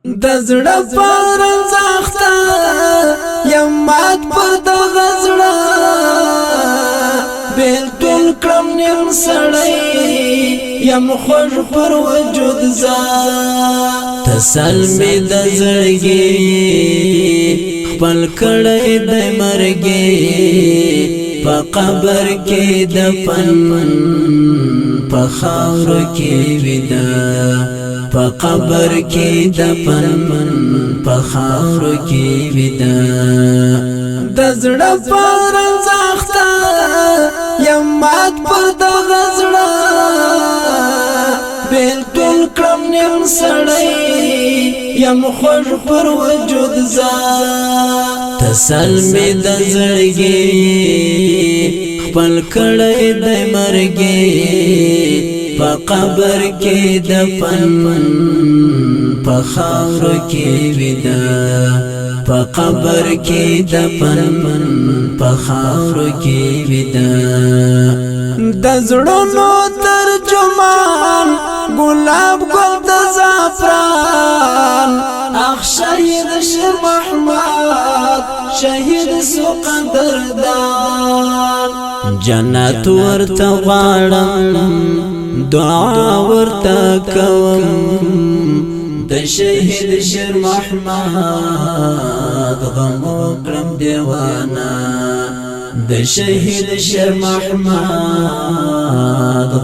د زړه پرنځخته یم مات پر دغه زړه بیلتون کړم نیم سړی یم خوږ پر وجود زه تسل مې د زړګي خپل کړی د مرګي په قبر کې دفن په خاورو کې ویده په قبر کې دفن په خاورو کې ویده د زړه پرنځخته یم مات پر دغه زړه بیلتون کړم نیم سړی یم خوږ پر وجود زه تسل مې د زړګي خپل کړی د مرګي په قبر کې دفن په خاورو کې ویده په قبر کې دفن په خاورو کې ویده د زړونو ترجمان ګلاب ګل د زعفران اخ شهید شیر محمد شهید سو قدردان جنت ورته غواړم دعا ورته کوم د شهید شیر محمد غم وکړم دیوانه د شهید شیر محمد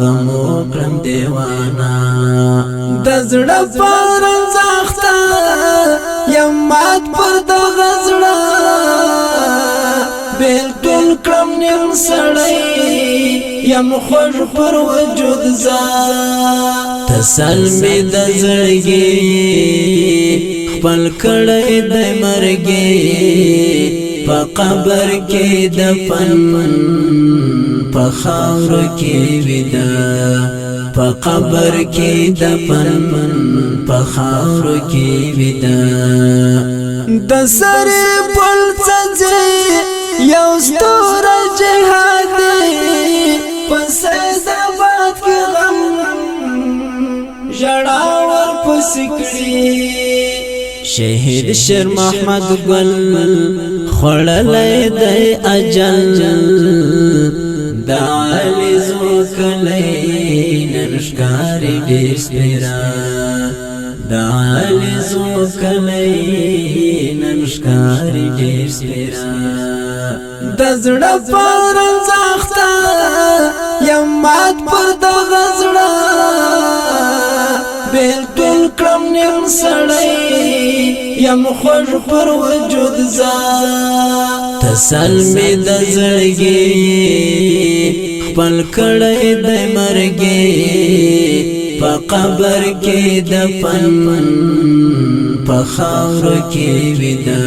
غم وکړم دیوانه د زړه پرنځخته یم مات پر دغه زړه بیلتون کړم نیم سړی یم خوږ پر وجود زه تسل مې د زړګي خپل کړی د مرګي په قبر کې دفن په خاورو کې ویده په قبر کې دفن په خاورو کې ویده د سرې پل څنځي یو ستوره جهادي په سیدآباد کې غم ژړا ورپسې کړي شهید شیر محمد ګل خوړلی دی اجل د علي زوکلی نن ښکاري ډېر سپېره د علي زوکلی نن ښکاري ډېر سپېره د زړه پرنځخته یم مات پر دغه زړه بیلتون کړم نیم سړی یم خوږ پر وجود زه تسل مې د زړګي خپل کړی د مرګي په قبر کې دفن په خاورو کې ویده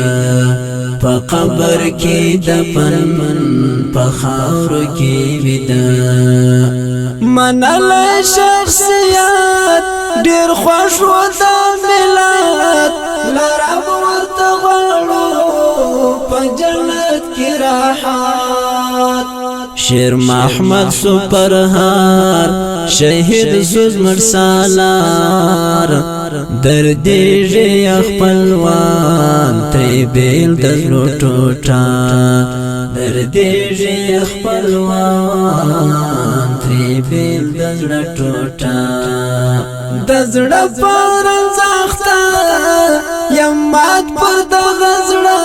په قبر کې دفن په خاورو کې ویده منلی شخصیت ډېر خوښ و د ملت لرب ورته غواړو په جنت کې راحت شیر محمد سپرهار شهید زوزمر سالار دردیږي خپلوان ترې بیل د زړه ټوټه دردیږي خپلوان ترې بیل د زړه ټوټه د زړه پرنځخته یم مات پر دغه زړه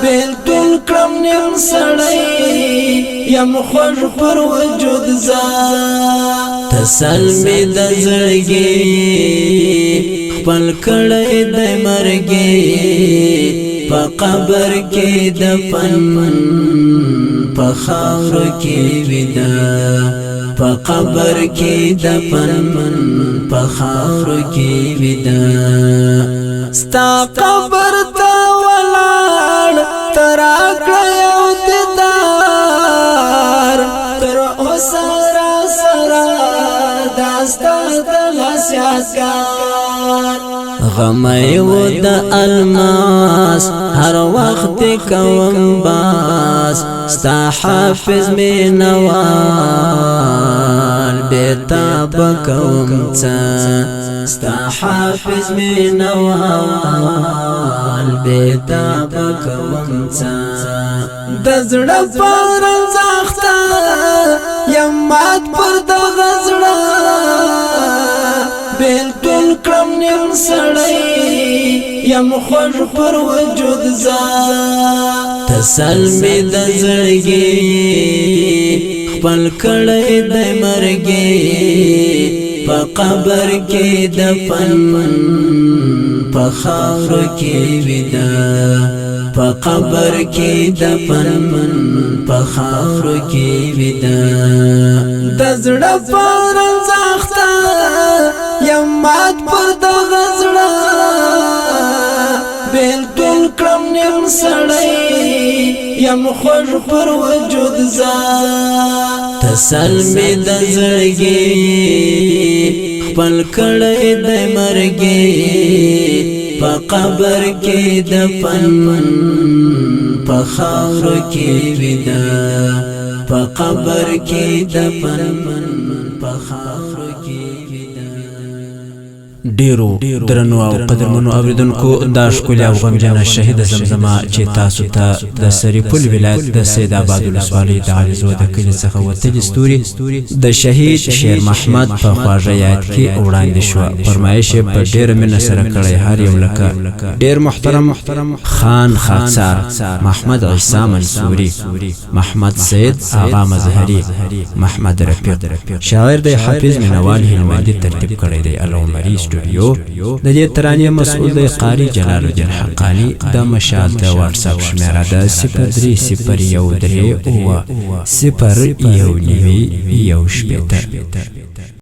بیلتون کړم نیم سړی یم خوږ پر وجود زه تسل مې د زړګي خپل کړی د مرګي په قبر کې دفن په خاورو کې ویده په قبر کې دفن په خاورو کې ویده ستا قبر ته ولاړ تر کړه یو دیدار تر اوسه راسره دا ستا د لاس یادګار غمی و د الماس هر وخت کوم باس ستا حافظ می نوال بیتا بکوم چا ستا حافظ مینوال بیتا بکومڅا د زړه پرنځ اخته یم مات پر دغه زړه بیلتون کړم نیم سړی یم خوږ پر وجود زا تسل می د زړګي خپل کړی د مرګي په قبر کې دفن په خاور کې ودا په قبر کې دفن په خاور کې ودا د زړه پرنځ اخته یم مات پر دغه زړه بیلتون کړم نیم سړی یم خوږ پر وجود زا تسل می د زړګي خپل کړی د مرګي په قبر کې دفن په خاور کې ودا په قبر کې دفن په خاور کې ډیرو درنو او قدرمنو اوریدونکو دا ښکلې او غمجنه شهید زمزمه چې تاسو ته د سریپل ولایت د سید آباد ولسوالۍ د علیزو د کلي څخه وتلې ستوري د شهید شیر محمد په خواږه یاد کې وړاندې شوه. فرمایش یې په ډېره مینه سره کړی. هر یو لکه ډېر محترم خان خاکسار، محمد عیسی منصوري، محمد سید آغا مظهري، محمد رفیق. شاعر د حافظ مینوال هلمندي ترتیب کړی دی. العمري د دې ترانې مسؤل دی قاری جلال الدین حقانی. د مشال د واتس اپ شمیره ده 0301 019 1 شپېته.